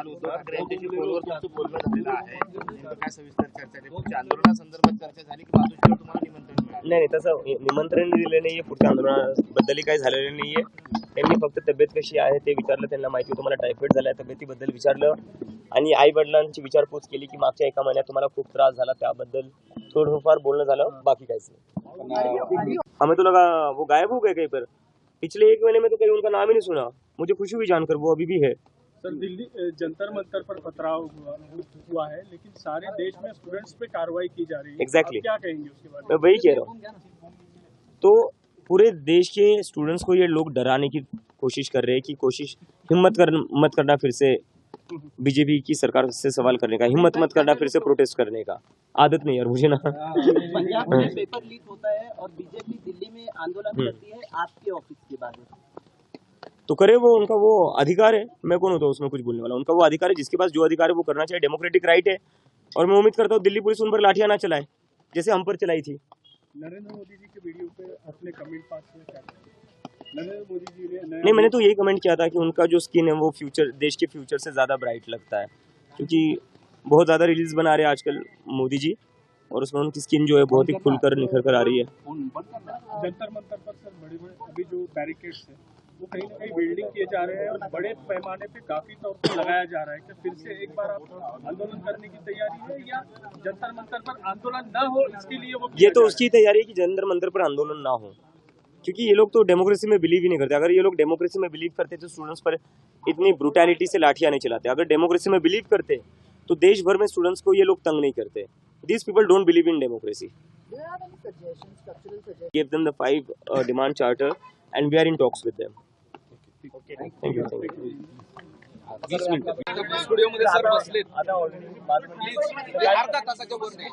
काल उद्धव ठाकरे यांच्याशी फोनवर तुमचं बोलणं झालेलं आहे, नेमकं काय सविस्तर चर्चा झाली? पुढच्या आंदोलनासंदर्भात चर्चा झाली की मातोश्रीवर तुम्हाला निमंत्रण मिळालं? नाही, तसं निमंत्रण दिलेलं नाहीये. पुढच्या आंदोलनाबद्दलही काही झालेलं नाहीये. त्यांनी फक्त तब्येत कशी आहे ते विचारलं. त्यांना माहिती होतं मला टायफॉइड झाला, तब्येतीबद्दल विचारलं आणि आई वडिलांची विचारपूस केली की मागच्या एका महिन्यात तुम्हाला खूप त्रास झाला, त्याबद्दल थोडंफार बोलणं झालं, बाकी काहीच नहीं। हमें तो लगा वो गायब हो गए कहीं पर। पिछले एक महीने में तो कहीं उनका नाम ही नहीं सुना। मुझे खुशी हुई जानकर वो अभी भी है। सर, दिल्ली जंतर मंतर पर पथराव हुआ है, लेकिन सारे देश में स्टूडेंट्स पे कार्रवाई की जा रही है। Exactly. आप क्या कहेंगे उसके बारे में? मैं वही कह रहा हूँ। तो पूरे देश के स्टूडेंट्स को ये लोग डराने की कोशिश कर रहे हैं कि मत करना फिर से बीजेपी की सरकार से सवाल करने का, हिम्मत मत करना फिर से प्रोटेस्ट करने का। आदत नहीं यार मुझे ना। पंजाब में पेपर लीक होता है और बीजेपी दिल्ली में आंदोलन करती है आपके ऑफिस के बारे में, तो करे वो, उनका वो अधिकार है। मैं कौन होता हूँ उसमें कुछ बोलने वाला? उनका वो अधिकार है, जिसके पास जो अधिकार है वो करना चाहिए, डेमोक्रेटिक राइट है। और मैं उम्मीद करता हूँ दिल्ली पुलिस उन पर लाठियां ना चलाए जैसे हम पर चलाई थी। नरेंद्र मोदी जी के वीडियो पे अपने कमेंट पास में क्या करें? नरेंद्र मोदी जी ने नहीं, मैंने तो यही कमेंट किया था कि उनका जो स्किन है वो फ्यूचर, देश के फ्यूचर से ज़्यादा ब्राइट लगता है, क्योंकि बहुत ज़्यादा रील्स बना रहे हैं आजकल मोदी जी, और उसमें उनकी स्किन जो है बहुत ही खुलकर निखर कर आ रही है। जंतर मंतर पर सर बड़े अभी जो बैरिकेड्स है वो कहीं ना कहीं बिल्डिंग किए जा रहे हैं और बड़े पैमाने पे काफी तौर पर लगाया जा रहा है कि फिर से एक बार आप आंदोलन करने की तैयारी है या जंतर मंतर पर आंदोलन न हो इसके लिए वो ये तो उसकी तैयारी है कि जंतर मंतर पर आंदोलन ना हो, क्योंकि ये लोग तो डेमोक्रेसी में बिलीव ही नहीं करते। अगर ये लोग डेमोक्रेसी में बिलीव करते तो स्टूडेंट्स पर इतनी ब्रूटैलिटी से लाठियां नहीं चलाते। अगर डेमोक्रेसी में बिलीव करते तो देश भर में स्टूडेंट्स को ये लोग तंग नहीं करते। These people don't believe in democracy. Do you have any suggestions, structural suggestions? Give them the 5 demand charter and we are in talks with them. Okay, Thank you. 20 मिनिटं स्टुडिओमध्ये सर बसलेत, आता ऑलरेडी प्लीज अर्धा तासाच्या वर नाही,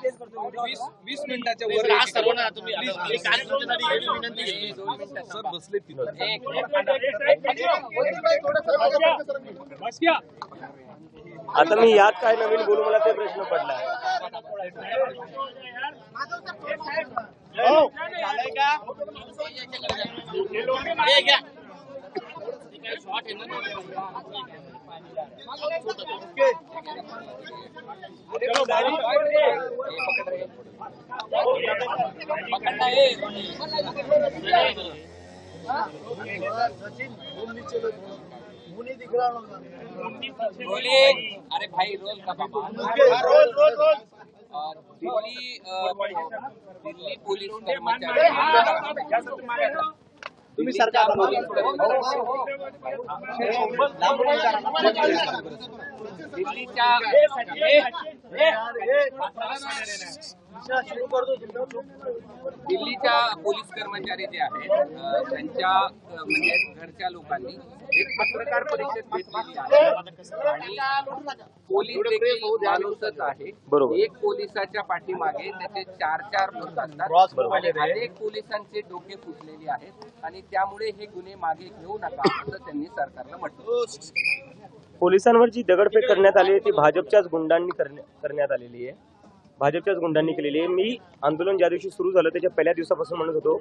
20 मिनिटाच्या वर आज सर्वांना तुम्ही कार्यकर्त्यांसाठी एक विनंती केली सर बसलेत तिथं। आता मी यात काय नवीन बोलू, मला ते प्रश्न पडला आहे। अरे भाई रोल का बाबा, रोल और दिल्ली पुलिस कर्मचारी, तुम्ही सरकार दिल्लीच्या पोलीस कर्मचारी जे आहेत त्यांच्या म्हणजे घरच्या लोकांनी एक पत्रकार परिषद घेतलेली आहे आणि पोलीस देखील माणूसच आहे। बरोबर। एक पोलिसाच्या पाठीमागे त्याचे 4 लोक असतात आणि अनेक पोलिसांचे डोके फुटलेले आहेत आणि त्यामुळे हे गुन्हे मागे घेऊ नका असं त्यांनी सरकारला म्हटलं। पोलिसांवर जी दगडफेक करण्यात आली आहे ती भाजपच्याच गुंडांनी करण्यात आलेली आहे, भाजपच्याच गुंडांनी केलेली आहे। मी आंदोलन ज्या दिवशी सुरू झालं त्याच्या पहिल्या दिवसापासून म्हणत होतो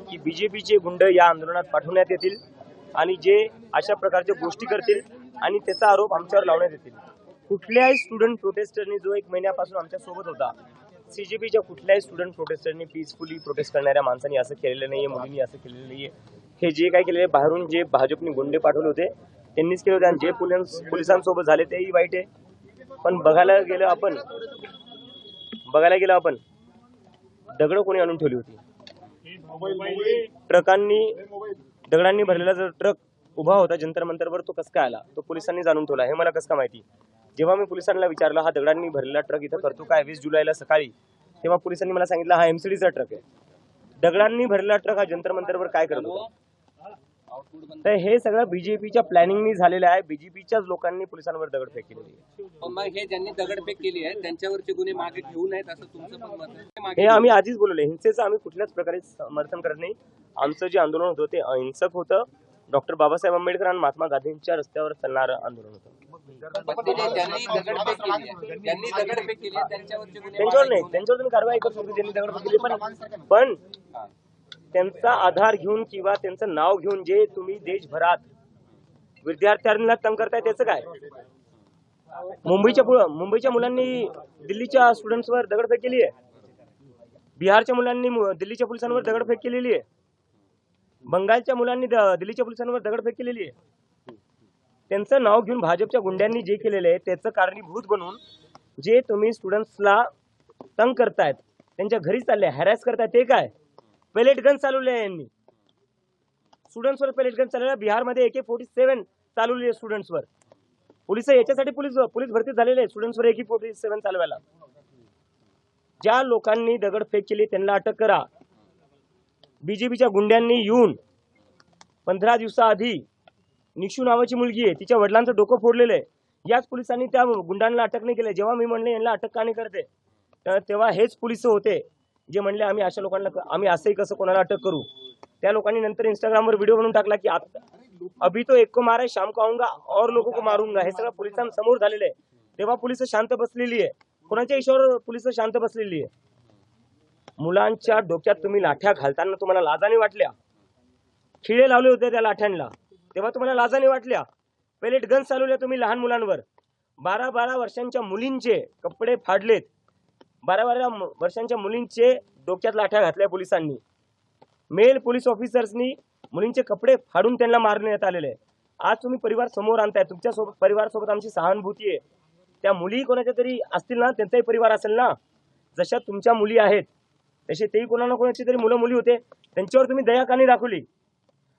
की बीजेपीचे गुंड या आंदोलनात पाठवण्यात येतील आणि जे अशा प्रकारच्या गोष्टी करतील आणि त्याचा आरोप आमच्यावर लावण्यात येतील। कुठल्याही स्टुडंट प्रोटेस्टरनी जो 1 महिन्यापासून आमच्या सोबत होता, सीजेपीच्या कुठल्याही स्टुडंट प्रोटेस्टरनी पीसफुली प्रोटेस्ट करणाऱ्या माणसांनी असं केलेलं नाहीये, मुलींनी असं केलेलं नाहीये। हे जे काय केलेले बाहेरून जे भाजपने गुंडे पाठवले होते त्यांनीच केले होते आणि जे पोलिसांसोबत झाले तेही वाईट आहे। पण बघायला गेलं आपण दगड कोणी आणून ठेवली होती? ट्रकांनी, दगडांनी भरलेला जर ट्रक उभा होता जंतर मंतरवर तो कसं काय आला? तो पोलिसांनी जाणून ठेवला, हे मला कसं काय माहिती? जेव्हा मी पोलिसांना विचारलं हा दगडांनी भरलेला ट्रक इथं करतो काय 20 जुलैला सकाळी, तेव्हा पोलिसांनी मला सांगितलं हा एमसीडीचा ट्रक आहे। दगडांनी भरलेला ट्रक हा जंतर मंतरवर काय करत होता? तर हे सगळं बीजेपीच्या प्लॅनिंगनी झालेलं आहे। बीजेपीच्याच लोकांनी पोलिसांवर दगडफेक केलेली आहे। पण मग हे ज्यांनी दगडफेक केली आहे त्यांच्यावरचे गुन्हे मागे घेऊ नयेत असं तुमचं पण मत आहे? हे आम्ही आधीच बोलले, हिंसेचं आम्ही कुठल्याच प्रकारे समर्थन करत नाही। आमचं जे आंदोलन होतं ते अहिंसक होतं, डॉक्टर बाबासाहेब आंबेडकर आणि महात्मा गांधींच्या रस्त्यावर चालणारं आंदोलन होतं। त्यांच्यावर नाही, त्यांच्यावर तुम्ही कारवाई करू शकतो ज्यांनी दगडफेक केली, पण त्यांचा आधार घेऊन किंवा त्यांचं नाव घेऊन जे तुम्ही देशभरात विद्यार्थ्यांना तंग करताय त्याचं काय? मुंबईच्या मुलांनी दिल्लीच्या स्टुडंट्सवर दगडफेक केली आहे. बिहारच्या मुलांनी दिल्लीच्या पोलिसांवर दगडफेक केलेली आहे. बंगालच्या मुलांनी दिल्लीच्या पोलिसांवर दगडफेक केलेली आहे. त्यांचं नाव घेऊन भाजपच्या गुंड्यांनी जे केलेलं आहे त्याचं कारणीभूत बनून जे तुम्ही स्टुडंट्सला तंग करतायत, त्यांच्या घरी चालले हॅरॅस करतायत, ते काय पेलेट गन चालवले आहे यांनी. स्टुडंट्सवर पेलेट गन चालवला. बिहारमध्ये AK-47 चालवली आहे स्टुडंट्सवर. पोलिस याच्यासाठी पोलीस भरती झालेले स्टुडंट्सवर AK-47 चालवायला. ज्या लोकांनी दगडफेक केली त्यांना अटक करा. बीजेपीच्या गुंड्यांनी येऊन 15 दिवसाआधी निशू नावाची मुलगी आहे, तिच्या वडिलांचं डोकं फोडलेलं आहे. याच पोलिसांनी त्या गुंडांना अटक नाही केलं. जेव्हा मी म्हणले यांना अटक का नाही करते, तर तेव्हा हेच पोलिस होते जे म्हणले आम्ही अशा लोकांना आम्ही असंही कसं कोणाला अटक करू. त्या लोकांनी नंतर इंस्टाग्रामवर व्हिडिओ बनवून टाकला की अभी तो एक को मारा है, शाम को आऊंगा और लोगों को मारूंगा. हे सगळं पोलिसांसमोर झालेलं आहे. तेव्हा पोलिस शांत बसलेली आहे. कोणाच्या इशावर पोलिस शांत बसलेली आहे. मुलांच्या डोक्यात तुम्ही लाठ्या घालताना तुम्हाला लाजाने वाटल्या. खिळे लावले होते त्या लाठ्यांना, तेव्हा तुम्हाला लाजाने वाटल्या. पेलेट गन चालवल्या तुम्ही लहान मुलांवर. 12 वर्षांच्या मुलींचे कपडे फाडलेत. 12 वर्षांच्या मुलींचे डोक्यात लाठ्या घातल्या पोलिसांनी. मेल पोलीस ऑफिसर्सनी मुलींचे कपडे फाडून त्यांना मारण्यात आलेले आहे. आज तुम्ही परिवार समोर आणताय. तुमच्या सोबत परिवारासोबत आमची सहानुभूती आहे. त्या मुली कोणाच्या तरी असतील ना, त्यांचाही परिवार असेल ना. जशा तुमच्या मुली आहेत तसे तेही कोणाला कोणाची तरी मुली होते. त्यांच्यावर तुम्ही दया का नाही दाखवली.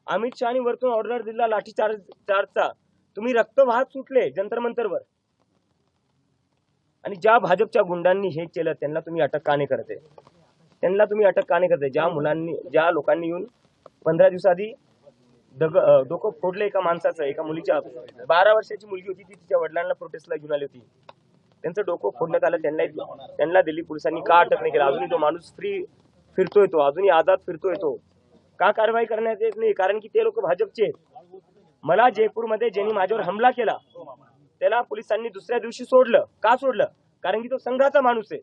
अमित शहानी वरतून ऑर्डर दिला लाठीचार्जचा. तुम्ही रक्त वाहत सुटले जंतर मंतरवर. आणि ज्या भाजपच्या गुंडांनी हे केलं त्यांना तुम्ही अटक का नाही करते. त्यांना तुम्ही अटक का नाही करते. ज्या लोकांनी येऊन 15 दिवसाआधी डोकं फोडलं एका माणसाचं, एका मुलीच्या 12 वर्षाची मुलगी होती, ती तिच्या वडिलांना प्रोटेस्टला घेऊन आली होती. त्यांचं डोकं फोडण्यात आलं. त्यांना दिल्ली पोलिसांनी का अटक नाही केलं. अजूनही तो माणूस फ्री फिरतोय, तो अजूनही आझाद फिरतोय. तो का कारवाई करण्यात येत नाही. कारण की ते लोक भाजपचे. मला जयपूरमध्ये ज्यांनी माझ्यावर हमला केला त्याला पोलिसांनी दुसऱ्या दिवशी सोडलं. का सोडलं. कारण की तो संघाचा माणूस आहे.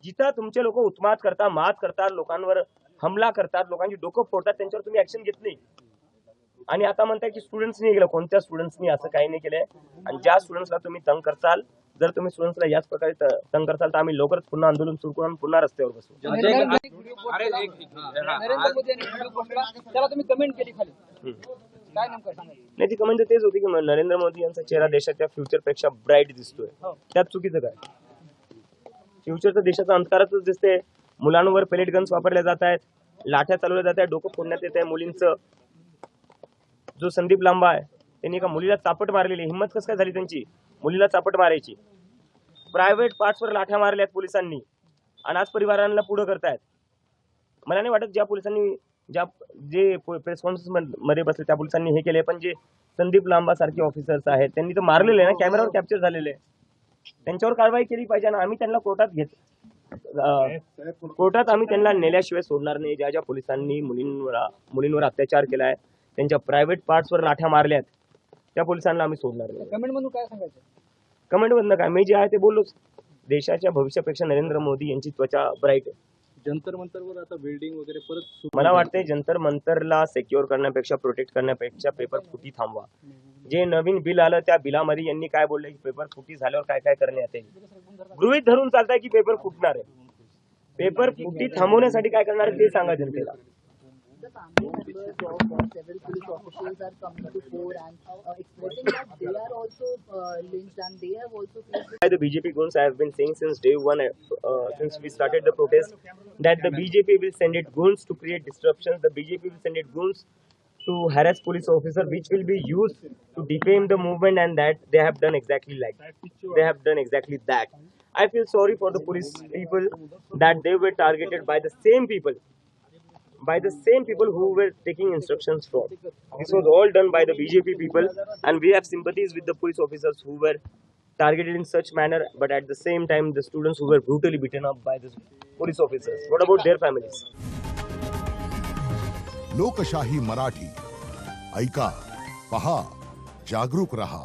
जिथं तुमचे लोक उत्मात करतात, मात करतात, लोकांवर हमला करतात, लोकांची डोकं फोडतात, त्यांच्यावर तुम्ही ऍक्शन घेत नाही. आणि आता म्हणताय की स्टुडंट्सनी केलं. कोणत्या स्टुडंट्सनी असं काही नाही केलंय. आणि ज्या स्टुडंट्सला तुम्ही तंग करताल, जर तुम्ही स्टुडंट्सला याच प्रकारे तंग करताल तर आम्ही लवकरच पुन्हा आंदोलन सुरू करून पुन्हा रस्त्यावर बसू. नरेंद्र मोदी यांनी व्हिडिओ पोस्ट केला, त्याला तुम्ही कमेंट केली खाली, काय नेमकं सांगा. नाही, ती कमेंट तेच होती की नरेंद्र मोदी यांचा चेहरा देशाच्या फ्युचरपेक्षा ब्राईट दिसतोय. त्यात चुकीचं काय. फ्युचर तर देशाचा अंधकारातच दिसते. मुलांवर पेलेट गन्स वापरल्या जात आहेत, लाठ्या चालवल्या जात आहेत, डोकं फोडण्यात येत आहे मुलींचं. जो संदीप लांबा आहे त्यांनी एका मुलीला चापट मारलेली. हिंमत कसं काय झाली त्यांची मुलीला चापट मारायची. प्रायव्हेट पार्ट्सवर लाठ्या मारल्यात पोलिसांनी आणि आज परिवारांना पुढे करतायत. मला नाही वाटत ज्या पोलिसांनी जे प्रेस कॉन्फरन्स मध्ये बसले त्या पोलिसांनी हे केले. पण जे संदीप लांबा सारखे ऑफिसर्स आहेत त्यांनी तर मारलेले ना, कॅमेरावर कॅप्चर झालेले. त्यांच्यावर कारवाई केली पाहिजे ना. आम्ही त्यांना कोर्टात आम्ही त्यांना नेल्याशिवाय सोडणार नाही. ज्या पोलिसांनी मुलींवर अत्याचार केलाय, त्यांच्या प्रायव्हेट पार्ट्सवर लाठ्या मारल्यात, त्या पोलिसांना आम्ही सोडणार नाही. कमेंट मधून काय सांगायचं. कमेंट मधनं काय, मी जे आहे ते बोललोच. देशाच्या भविष्यापेक्षा नरेंद्र मोदी यांची त्वचा ब्राईट आहे. जंतर मंतरवर आता बिल्डिंग वगैरे परत मला वाटते जंतर मंतरला सिक्युअर करण्यापेक्षा, प्रोटेक्ट करण्यापेक्षा पेपर फुटी थांबवा. जे नवीन बिल आलं त्या बिलामध्ये यांनी काय बोलले की पेपर फुटी झाल्यावर काय काय करण्यात येईल. गृहीत धरून चालताय की पेपर फुटणार आहे. पेपर फुटी थांबवण्यासाठी काय करणार आहे ते सांगा जनतेला. The family members of several police officials are coming to fore and expressing that they are also lynched and they have also faced The BJP goons, I have been saying since day one, since we started the protest, that the BJP will send its goons to create disruptions. The BJP will send its goons to harass police officers, which will be used to defame the movement, and that they have done exactly like they have done exactly that. I feel sorry for the police people that they were targeted by the same people. By the same people who were taking instructions from. This was all done by the BJP people, and we have sympathies with the police officers who were targeted in such manner, but at the same time the students who were brutally beaten up by the police officers. What about their families? लोकशाही मराठी ऐका, पहा, जागरूक रहा.